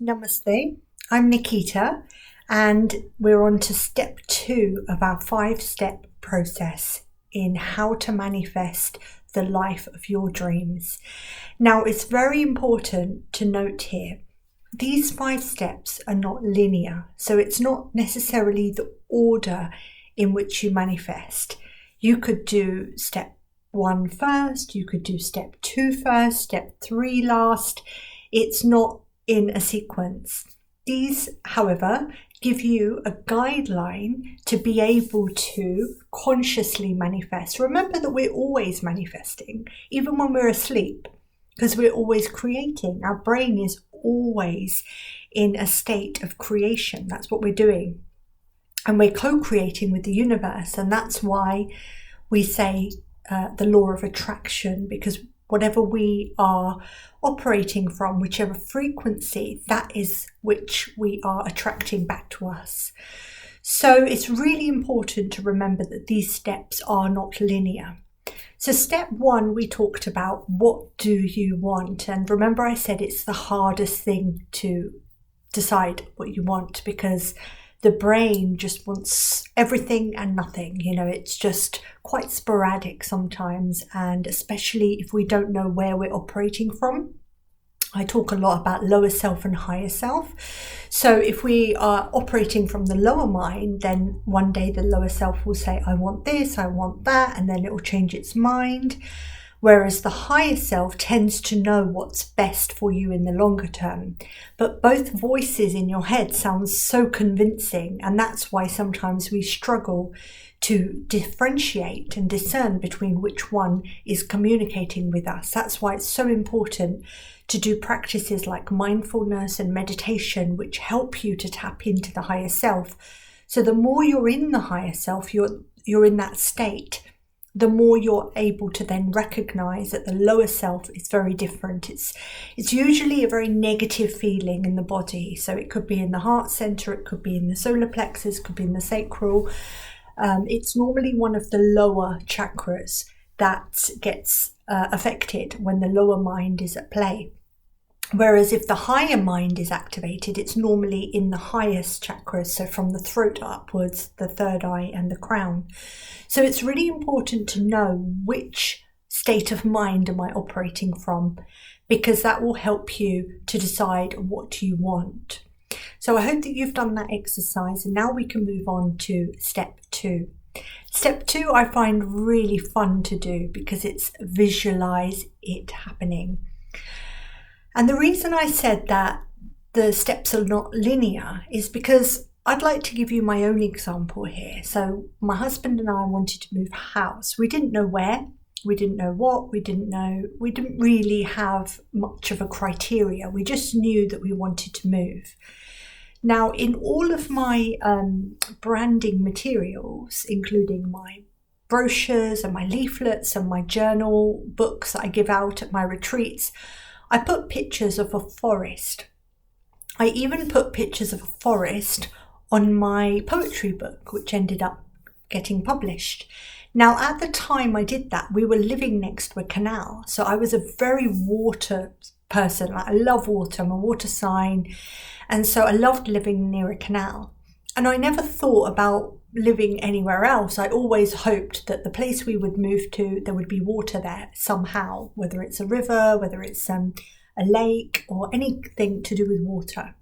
Namaste. I'm Nikita, and we're on to step 2 of our 5-step process in how to manifest the life of your dreams. Now, it's very important to note here, these 5 steps are not linear, so it's not necessarily the order in which you manifest. You could do step 1 first, you could do step 2 first, step 3 last. It's not in a sequence. These, however, give you a guideline to be able to consciously manifest. Remember that we're always manifesting, even when we're asleep, because we're always creating. Our brain is always in a state of creation. That's what we're doing. And we're co-creating with the universe. And that's why we say the law of attraction, because whatever we are operating from, whichever frequency, that is which we are attracting back to us. So it's really important to remember that these steps are not linear. So step 1, we talked about what do you want? And remember I said it's the hardest thing to decide what you want, because the brain just wants everything and nothing. It's just quite sporadic sometimes, and especially if we don't know where we're operating from. I talk a lot about lower self and higher self. So if we are operating from the lower mind, then one day the lower self will say, I want this, I want that, and then it will change its mind. Whereas the higher self tends to know what's best for you in the longer term. But both voices in your head sound so convincing, and that's why sometimes we struggle to differentiate and discern between which one is communicating with us. That's why it's so important to do practices like mindfulness and meditation, which help you to tap into the higher self. So the more you're in the higher self, you're in that state, the more you're able to then recognize that the lower self is very different. It's usually a very negative feeling in the body. So it could be in the heart center, it could be in the solar plexus, it could be in the sacral. It's normally one of the lower chakras that gets affected when the lower mind is at play. Whereas if the higher mind is activated, it's normally in the highest chakras, so from the throat upwards, the third eye and the crown. So it's really important to know which state of mind am I operating from, because that will help you to decide what you want. So I hope that you've done that exercise, and now we can move on to step 2. Step 2 I find really fun to do because it's visualize it happening. And the reason I said that the steps are not linear is because I'd like to give you my own example here. So my husband and I wanted to move house. We didn't know where, we didn't know what, we didn't really have much of a criteria. We just knew that we wanted to move. Now, in all of my branding materials, including my brochures and my leaflets and my journal books that I give out at my retreats, I put pictures of a forest. I even put pictures of a forest on my poetry book, which ended up getting published. Now, at the time I did that, we were living next to a canal. So I was a very water person. I love water. I'm a water sign. And so I loved living near a canal. And I never thought about living anywhere else. I always hoped that the place we would move to, there would be water there somehow, whether it's a river, whether it's a lake, or anything to do with water.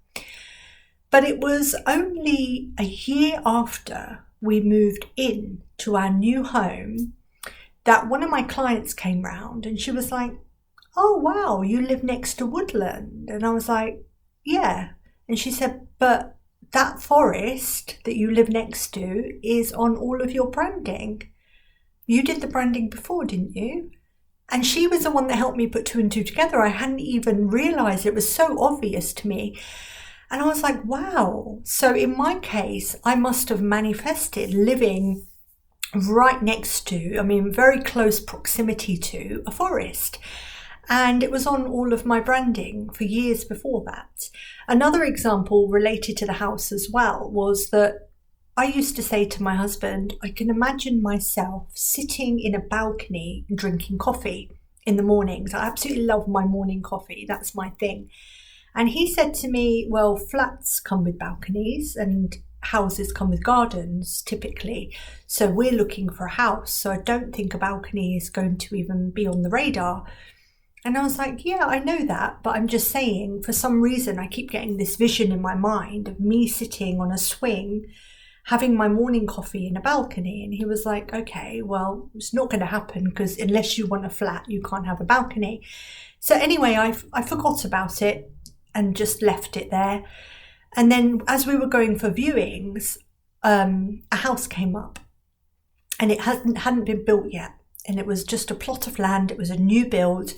But it was only a year after we moved in to our new home that one of my clients came round, and she was like, oh wow, you live next to woodland. And I was like, yeah. And she said, but that forest that you live next to is on all of your branding. You did the branding before, didn't you? And she was the one that helped me put 2 and 2 together. I hadn't even realized. It was so obvious to me. And I was like, wow. So in my case, I must have manifested living right next to, very close proximity to a forest. And it was on all of my branding for years before that. Another example related to the house as well was that I used to say to my husband, I can imagine myself sitting in a balcony and drinking coffee in the mornings. I absolutely love my morning coffee. That's my thing. And he said to me, well, flats come with balconies and houses come with gardens typically. So we're looking for a house. So I don't think a balcony is going to even be on the radar. And I was like, yeah, I know that. But I'm just saying, for some reason, I keep getting this vision in my mind of me sitting on a swing, having my morning coffee in a balcony. And he was like, okay, well, it's not going to happen because unless you want a flat, you can't have a balcony. So anyway, I forgot about it and just left it there. And then as we were going for viewings, a house came up and it hadn't been built yet. And it was just a plot of land. It was a new build.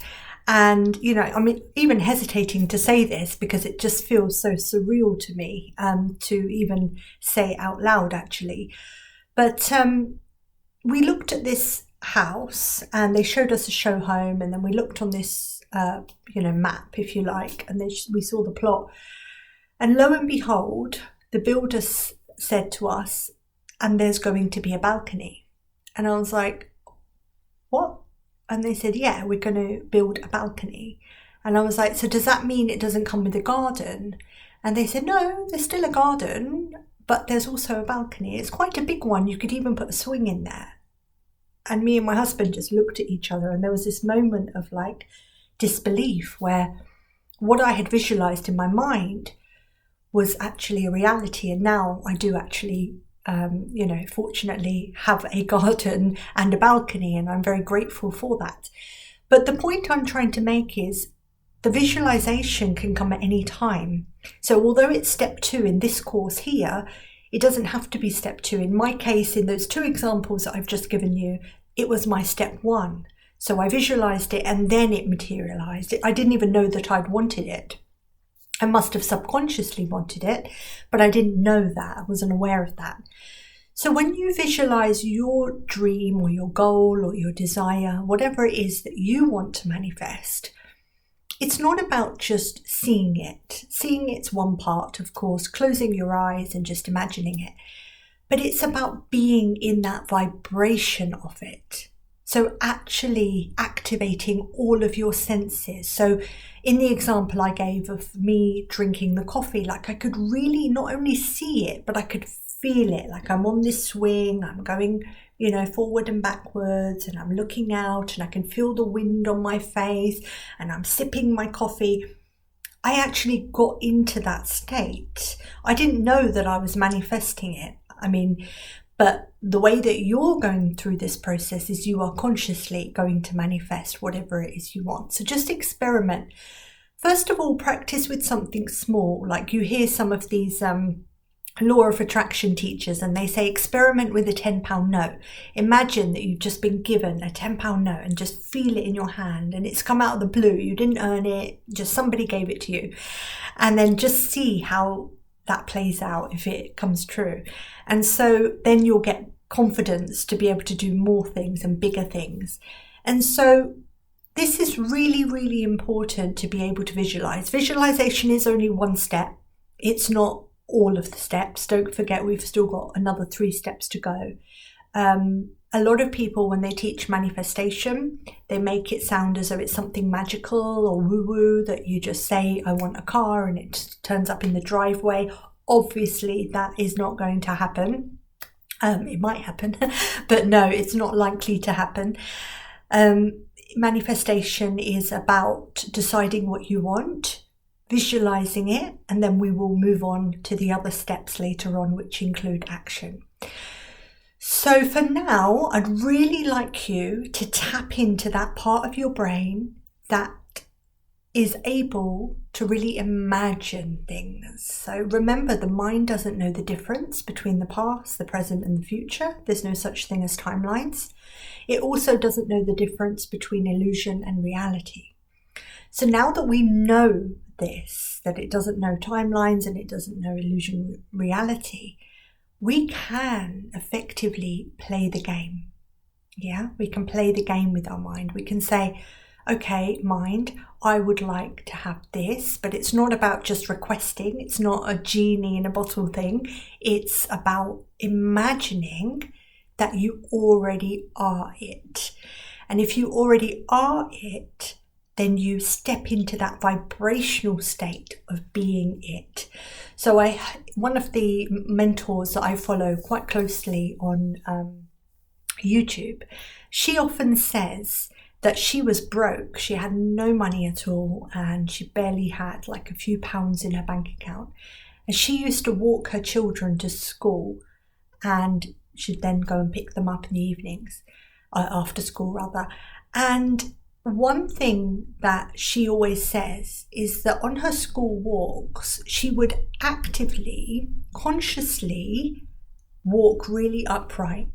And, you know, I mean, even hesitating to say this because it just feels so surreal to me to even say it out loud, actually. But we looked at this house and they showed us a show home. And then we looked on this, map, if you like, and then we saw the plot. And lo and behold, the builder said to us, and there's going to be a balcony. And I was like, what? And they said, yeah, we're going to build a balcony. And I was like, so does that mean it doesn't come with a garden? And they said, no, there's still a garden, but there's also a balcony. It's quite a big one. You could even put a swing in there. And me and my husband just looked at each other and there was this moment of like disbelief where what I had visualized in my mind was actually a reality. And now I do actually, fortunately have a garden and a balcony, and I'm very grateful for that. But the point I'm trying to make is the visualization can come at any time. So although it's step 2 in this course here, it doesn't have to be step 2. In my case, in those 2 examples that I've just given you, it was my step 1. So I visualized it and then it materialized. I didn't even know that I'd wanted it. I must have subconsciously wanted it, but I didn't know that. I wasn't aware of that. So when you visualize your dream or your goal or your desire, whatever it is that you want to manifest, it's not about just seeing it. Seeing it's one part, of course, closing your eyes and just imagining it. But it's about being in that vibration of it. So actually activating all of your senses. So in the example I gave of me drinking the coffee, like I could really not only see it, but I could feel it. Like I'm on this swing, I'm going, forward and backwards, and I'm looking out and I can feel the wind on my face and I'm sipping my coffee. I actually got into that state. I didn't know that I was manifesting it. But the way that you're going through this process is you are consciously going to manifest whatever it is you want. So just experiment. First of all, practice with something small. Like you hear some of these law of attraction teachers and they say experiment with a £10 note. Imagine that you've just been given a £10 note and just feel it in your hand and it's come out of the blue. You didn't earn it, just somebody gave it to you. And then just see how that plays out if it comes true. And so then you'll get confidence to be able to do more things and bigger things. And so this is really, really important to be able to visualize. Visualization is only one step. It's not all of the steps. Don't forget, we've still got another 3 steps to go. A lot of people, when they teach manifestation, they make it sound as though it's something magical or woo-woo that you just say, I want a car, and it turns up in the driveway. Obviously, that is not going to happen. It might happen, but no, it's not likely to happen. Manifestation is about deciding what you want, visualizing it, and then we will move on to the other steps later on, which include action. So for now, I'd really like you to tap into that part of your brain that is able to really imagine things. So remember, the mind doesn't know the difference between the past, the present, and the future. There's no such thing as timelines. It also doesn't know the difference between illusion and reality. So now that we know this, that it doesn't know timelines and it doesn't know illusion, reality, we can effectively play the game. Yeah, we can play the game with our mind. We can say, okay, mind, I would like to have this, but it's not about just requesting. It's not a genie in a bottle thing. It's about imagining that you already are it. And if you already are it, then you step into that vibrational state of being it. So one of the mentors that I follow quite closely on YouTube, she often says that she was broke. She had no money at all, and she barely had like a few pounds in her bank account. And she used to walk her children to school, and she'd then go and pick them up in the evenings, after school rather. And one thing that she always says is that on her school walks, she would actively, consciously walk really upright,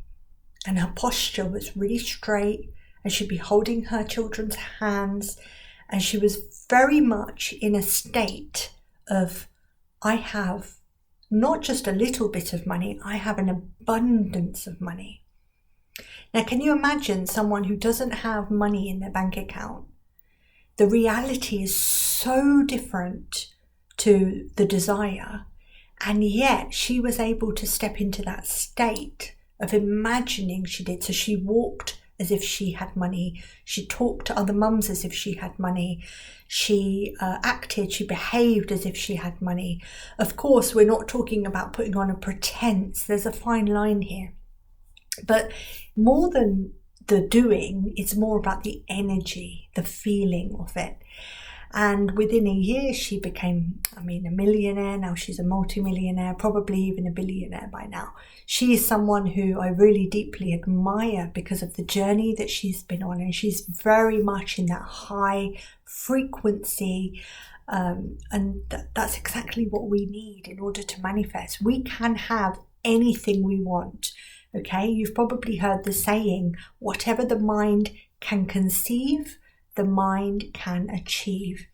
and her posture was really straight, and she'd be holding her children's hands, and she was very much in a state of, I have not just a little bit of money, I have an abundance of money. Now, can you imagine someone who doesn't have money in their bank account? The reality is so different to the desire, and yet she was able to step into that state of imagining she did. So she walked as if she had money. She talked to other mums as if she had money. She she behaved as if she had money. Of course, we're not talking about putting on a pretense. There's a fine line here. But more than the doing, it's more about the energy, the feeling of it. And within a year, she became, a millionaire. Now she's a multimillionaire, probably even a billionaire by now. She is someone who I really deeply admire because of the journey that she's been on. And she's very much in that high frequency. And that's exactly what we need in order to manifest. We can have anything we want. Okay, you've probably heard the saying, whatever the mind can conceive, the mind can achieve.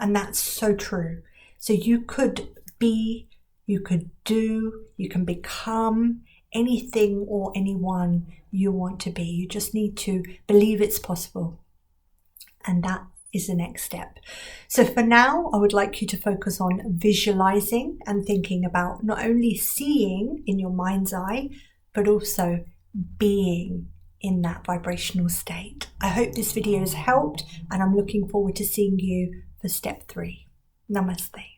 And that's so true. So you could be, you could do, you can become anything or anyone you want to be. You just need to believe it's possible. And that is the next step. So for now, I would like you to focus on visualizing and thinking about not only seeing in your mind's eye, but also being in that vibrational state. I hope this video has helped, and I'm looking forward to seeing you for step 3. Namaste.